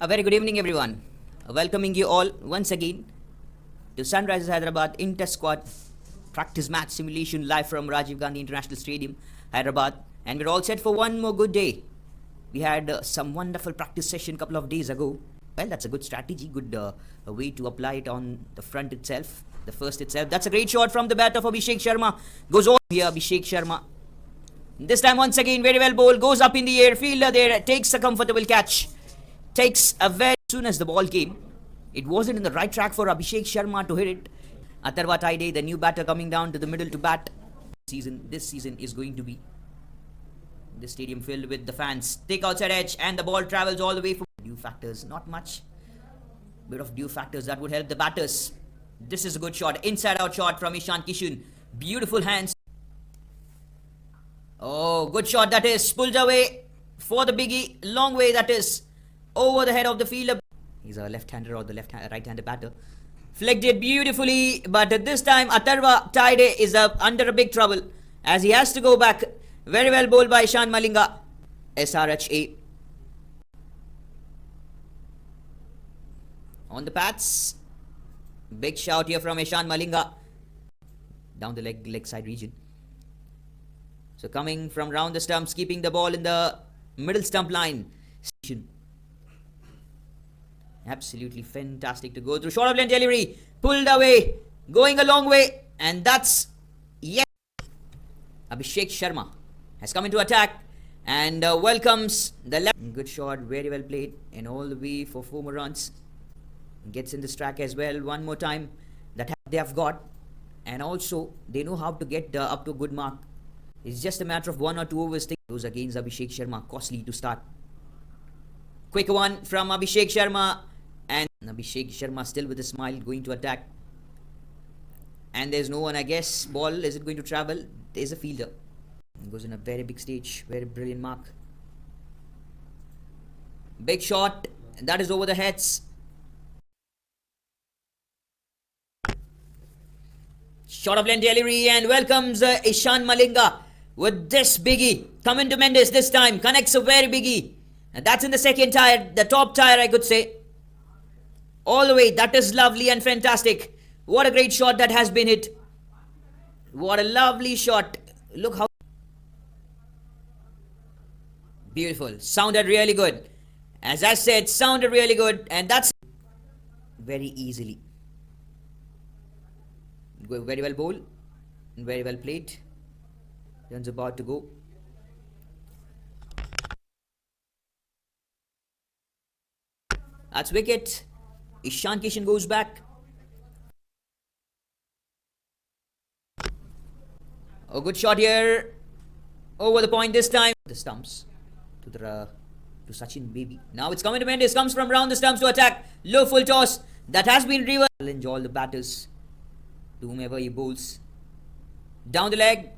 A very good evening, everyone. Welcoming you all once again to Sunrisers Hyderabad Inter Squad practice match simulation live from Rajiv Gandhi International Stadium, Hyderabad. And we're all set for one more good day. We had some wonderful practice session a couple of days ago. Well, that's a good strategy, good way to apply it on the front itself, the first itself. That's a great shot from the bat of Abhishek Sharma. Goes on here, Abhishek Sharma. This time once again, very well bowled, goes up in the air, fielder there, takes a comfortable catch. Takes a very soon as the ball came. It wasn't in the right track for Abhishek Sharma to hit it. Atharva Taide, the new batter coming down to the middle to bat. This season is going to be the stadium filled with the fans. Take outside edge and the ball travels all the way from due factors. Not much. Bit of due factors that would help the batters. This is a good shot. Inside out shot from Ishan Kishan. Beautiful hands. Oh, good shot that is. Pulled away for the biggie. Long way that is. Over the head of the fielder. He's a left-hander or the right-handed batter. Flicked it beautifully, but this time Atharva Taide is under a big trouble as he has to go back. Very well bowled by Ishan Malinga. SRHA. On the pads. Big shout here from Ishan Malinga. Down the leg side region. So coming from round the stumps, keeping the ball in the middle stump line. Absolutely fantastic to go through. Short of length delivery. Pulled away. Going a long way. And that's yet. Abhishek Sharma has come into attack. And welcomes the left. Good shot. Very well played. And all the way for 4 more runs. Gets in this track as well. One more time. That they have got. And also they know how to get up to a good mark. It's just a matter of 1 or 2 overs. Those against Abhishek Sharma. Costly to start. Quick one from Abhishek Sharma. And Abhishek Sharma still with a smile going to attack. And there's no one, I guess. Ball, is it going to travel? There's a fielder. It goes in a very big stage. Very brilliant mark. Big shot. That is over the heads. Shot of length delivery and welcomes Ishan Malinga with this biggie. Coming to Mendes this time. Connects a very biggie. And that's in the second tire, the top tire I could say. All the way, that is lovely and fantastic. What a great shot that has been hit. What a lovely shot. Look how beautiful. Sounded really good. As I said, sounded really good. And that's very easily. Very well bowled. Very well played. Runs about to go. That's wicket. Ishan Kishan goes back. A good shot here. Over the point this time. The stumps to Sachin baby. Now it's coming to Mendes. Comes from round the stumps to attack. Low full toss. That has been reversed. Challenge all the batters to whomever he bowls. Down the leg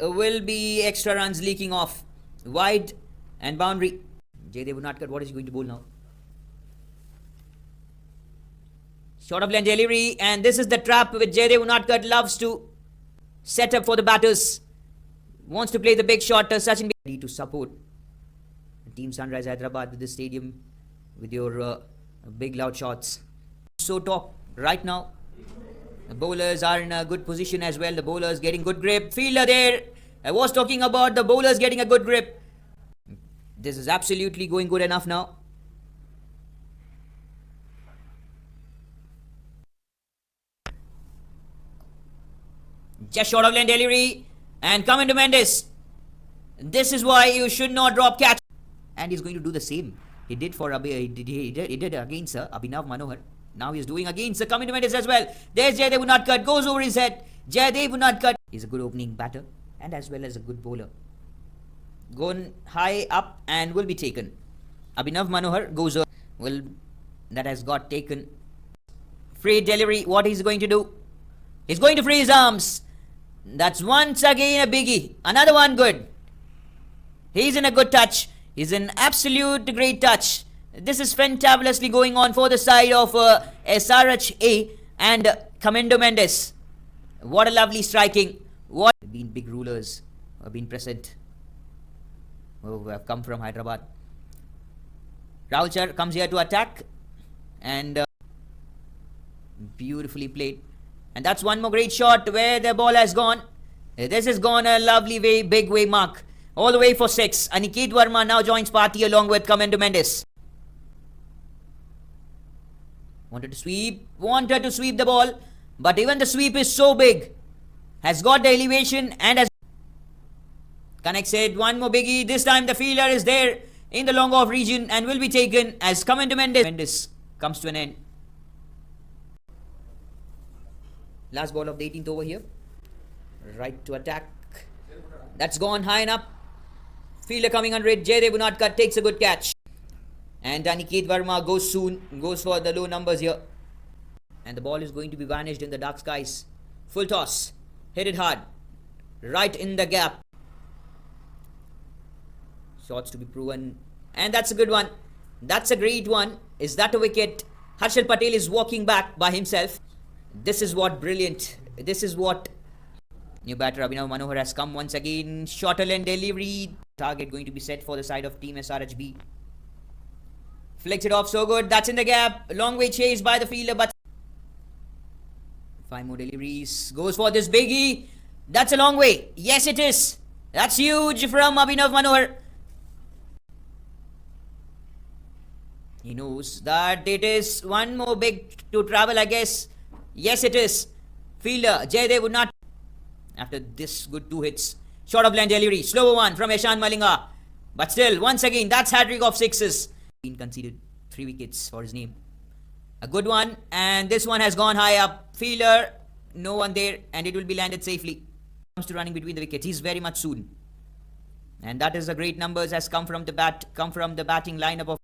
will be extra runs leaking off. Wide and boundary. Jaydev Unadkat, what is he going to bowl now? Short of length delivery, and this is the trap which Jaydev Unadkat loves to set up for the batters. Wants to play the big shot. Sachin ready to support Team Sunrisers Hyderabad with the stadium with your big loud shots. So top right now. The bowlers are in a good position as well. The bowlers getting good grip. Fielder there. I was talking about the bowlers getting a good grip. This is absolutely going good enough now. Just short of length delivery and come into Mendes. This is why you should not drop catch. And he's going to do the same. He did for he did against Abhinav Manohar. Now he's doing against coming to Mendes as well. There's Jaydev Unadkat. Goes over his head. Jaydev Unadkat is a good opening batter and as well as a good bowler. Gone high up and will be taken. Abhinav Manohar goes over. Well, that has got taken. Free delivery. What he's going to do? He's going to free his arms. That's once again a biggie. Another one good. He's in a good touch. He's in absolute great touch. This is fantabulously going on for the side of SRHA and Comendo Mendes. What a lovely striking. What been big rulers have been present who have come from Hyderabad. Rahul Char comes here to attack, and beautifully played. And that's one more great shot where the ball has gone. This has gone a lovely way, big way mark. All the way for 6. Aniket Verma now joins party along with Comendo Mendes. Wanted to sweep the ball, but even the sweep is so big. Has got the elevation and has connects it. One more biggie. This time the fielder is there in the long off region and will be taken as Comendo Mendes comes to an end. Last ball of the 18th over here. Right to attack. That's gone high enough. Fielder coming under it. Jaydev Unadkat takes a good catch. And Aniket Verma goes for the low numbers here. And the ball is going to be vanished in the dark skies. Full toss. Hit it hard. Right in the gap. Shots to be proven. And that's a good one. That's a great one. Is that a wicket? Harshal Patel is walking back by himself. This is what brilliant. This is what new batter Abhinav Manohar has come once again. Shorter lane delivery. Target going to be set for the side of Team SRHB. Flicks it off so good. That's in the gap. Long way chased by the fielder, but 5 more deliveries. Goes for this biggie. That's a long way. Yes, it is. That's huge from Abhinav Manohar. He knows that it is one more big to travel, I guess. Yes, it is. Fielder Jaydev would not. After this good 2 hits. Short of line delivery. Slower one from Ishan Malinga. But still, once again, that's hat-trick of 6s. Conceded 3 wickets for his name. A good one. And this one has gone high up. Fielder, no one there. And it will be landed safely. Comes to running between the wickets. He's very much soon. And that is the great numbers has come from the batting lineup of.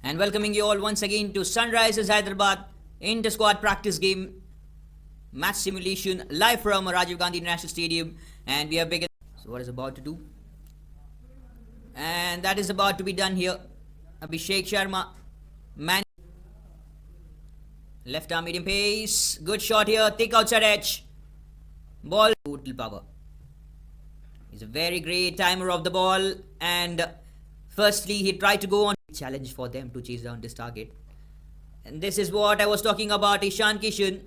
And welcoming you all once again to Sunrisers Hyderabad inter-squad practice game match simulation live from Rajiv Gandhi International Stadium. And we have begun. So what is about to do? And that is about to be done here. Abhishek Sharma. Left arm medium pace. Good shot here. Thick outside edge. Ball. Total power. He's a very great timer of the ball. And firstly, he tried to go on. Challenge for them to chase down this target. And this is what I was talking about. Ishan Kishan.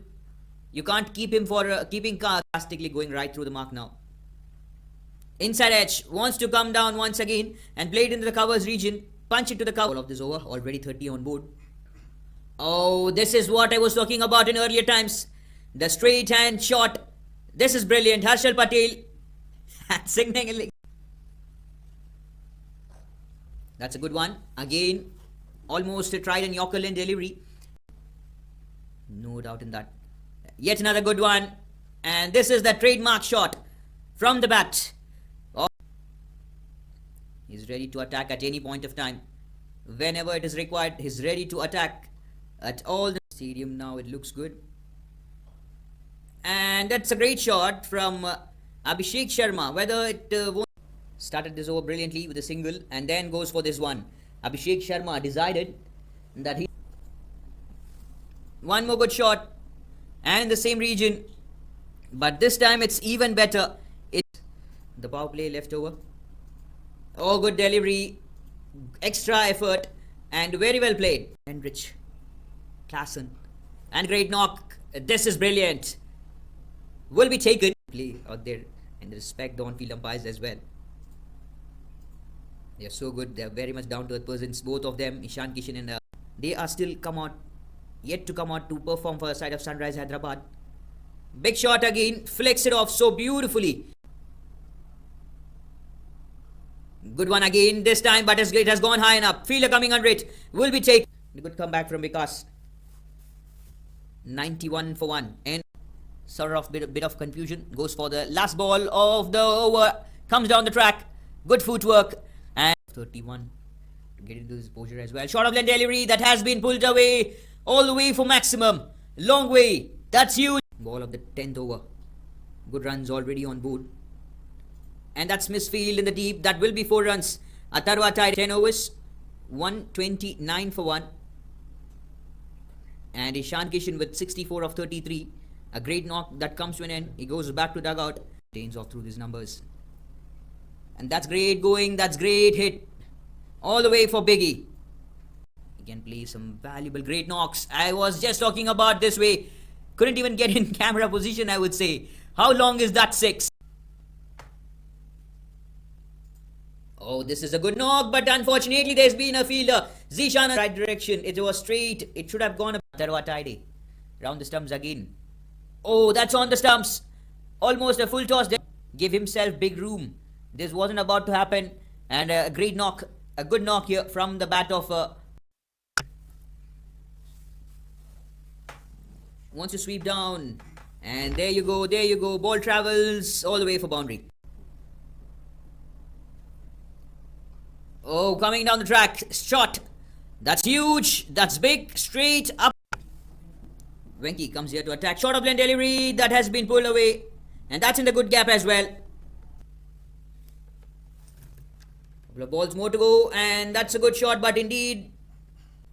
You can't keep him for keeping drastically going right through the mark now. Inside edge. Wants to come down once again. And played into the covers region. Punch it to the cover. All of this over. Already 30 on board. Oh, this is what I was talking about in earlier times. The straight hand shot. This is brilliant. Harshal Patel. Signaling. That's a good one. Again, almost a tried and Yorker lane delivery. No doubt in that. Yet another good one. And this is the trademark shot from the bat. Oh. He's ready to attack at any point of time. Whenever it is required, he's ready to attack at all the stadium. Now it looks good. And that's a great shot from Abhishek Sharma. Whether it won't. Started this over brilliantly with a single and then goes for this one. Abhishek Sharma decided that he. One more good shot and in the same region. But this time it's even better. It's the power play left over. Oh, good delivery. Extra effort and very well played. Henrich Klassen. And great knock. This is brilliant. Will be taken. Play out there and respect the on-field umpires as well. They are so good. They are very much down to earth persons. Both of them, Ishan Kishan and they are still yet to come out to perform for the side of Sunrisers Hyderabad. Big shot again. Flicks it off so beautifully. Good one again. This time, but it has gone high enough. Fielder coming under it. Will be taken. Good comeback from Vikas. 91 for 1. And sort of bit of confusion. Goes for the last ball of the over. Comes down the track. Good footwork. 31 to get into this posture as well. Short of lane delivery that has been pulled away all the way for maximum. Long way. That's huge. Ball of the 10th over. Good runs already on board. And that's misfield in the deep. That will be 4 runs. Atharva tied 10 overs. 129 for 1. And Ishan Kishan with 64 of 33. A great knock that comes to an end. He goes back to dugout. Tains off through these numbers. And that's great going. That's great hit. All the way for Biggie. can play some valuable great knocks. I was just talking about this way. Couldn't even get in camera position, I would say. How long is that 6? Oh, this is a good knock, but unfortunately there's been a fielder. Zishan right direction. It was straight. It should have gone up. Tarwa tidy. Round the stumps again. Oh, that's on the stumps. Almost a full toss. Give himself big room. This wasn't about to happen. And a great knock. A good knock here from the bat of... wants to sweep down. And there you go. There you go. Ball travels all the way for boundary. Oh, coming down the track. Shot. That's huge. That's big. Straight up. Venki comes here to attack. Short of lane delivery. That has been pulled away. And that's in the good gap as well. Couple of balls more to go. And that's a good shot. But indeed,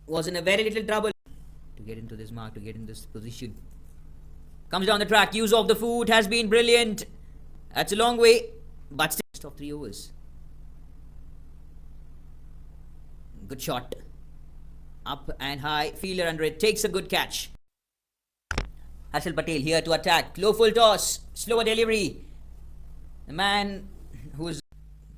was in a very little trouble to get into this mark, to get in this position. Comes down the track. Use of the foot has been brilliant. That's a long way. But still of 3 overs. Good shot. Up and high. Fielder under it. Takes a good catch. Harshal Patel here to attack. Low full toss. Slower delivery. The man who's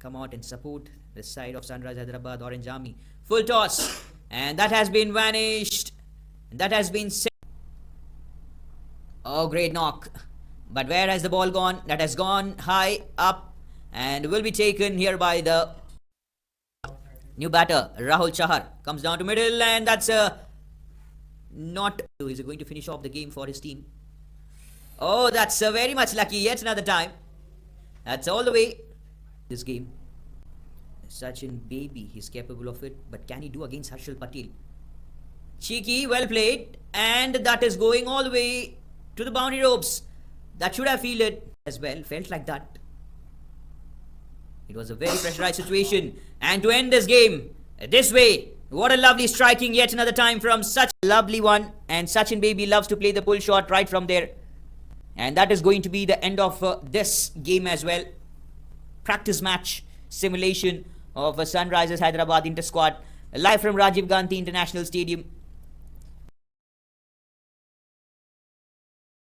come out and support the side of Sunrise Hyderabad Orange Army. Full toss. And that has been vanished. That has been set. Oh, great knock. But where has the ball gone? That has gone high up. And will be taken here by the new batter, Rahul Chahar. Comes down to middle, and that's not... He's going to finish off the game for his team. Oh, that's very much lucky. Yet another time. That's all the way. This game. Sachin Baby, he's capable of it. But can he do against Harshal Patel? Cheeky, well played. And that is going all the way to the boundary ropes. That should have fielded as well. Felt like that. It was a very pressurized situation. And to end this game this way, what a lovely striking yet another time from such a lovely one. And Sachin Baby loves to play the pull shot right from there. And that is going to be the end of this game as well. Practice match simulation of Sunrisers Hyderabad Inter Squad live from Rajiv Gandhi International Stadium.